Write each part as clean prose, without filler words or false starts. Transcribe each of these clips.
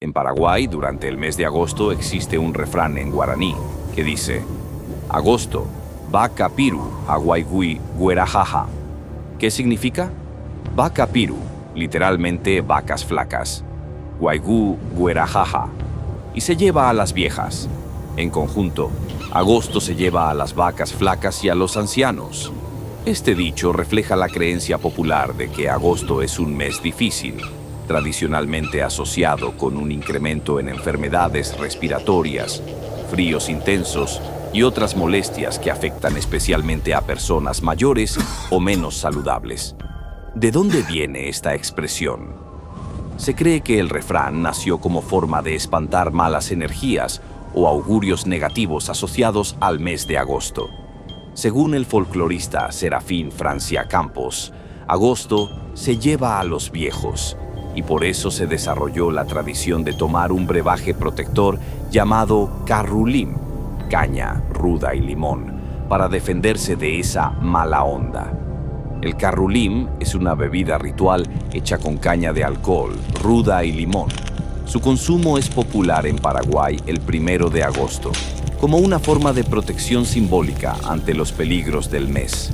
En Paraguay, durante el mes de agosto, existe un refrán en guaraní que dice: Agosto, vaca piru, aguaigui, guerajaja. ¿Qué significa? Vaca piru, literalmente vacas flacas. Guaigú, guerajaja. Y se lleva a las viejas. En conjunto, agosto se lleva a las vacas flacas y a los ancianos. Este dicho refleja la creencia popular de que agosto es un mes difícil, tradicionalmente asociado con un incremento en enfermedades respiratorias, fríos intensos y otras molestias que afectan especialmente a personas mayores o menos saludables. ¿De dónde viene esta expresión? Se cree que el refrán nació como forma de espantar malas energías o augurios negativos asociados al mes de agosto. Según el folclorista Serafín Francia Campos, agosto se lleva a los viejos, y por eso se desarrolló la tradición de tomar un brebaje protector llamado carrulim, caña, ruda y limón, para defenderse de esa mala onda. El carrulim es una bebida ritual hecha con caña de alcohol, ruda y limón. Su consumo es popular en Paraguay el 1 de agosto, como una forma de protección simbólica ante los peligros del mes.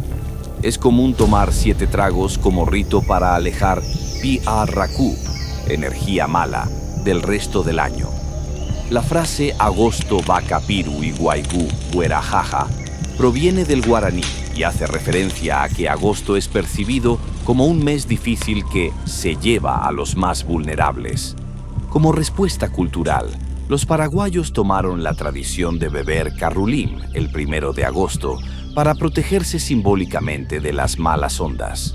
Es común tomar 7 tragos como rito para alejar Pi-a-Raku, energía mala, del resto del año. La frase agosto vaca piru y guaigú guerajaja proviene del guaraní y hace referencia a que agosto es percibido como un mes difícil que se lleva a los más vulnerables. Como respuesta cultural, los paraguayos tomaron la tradición de beber carrulim el 1 de agosto para protegerse simbólicamente de las malas ondas.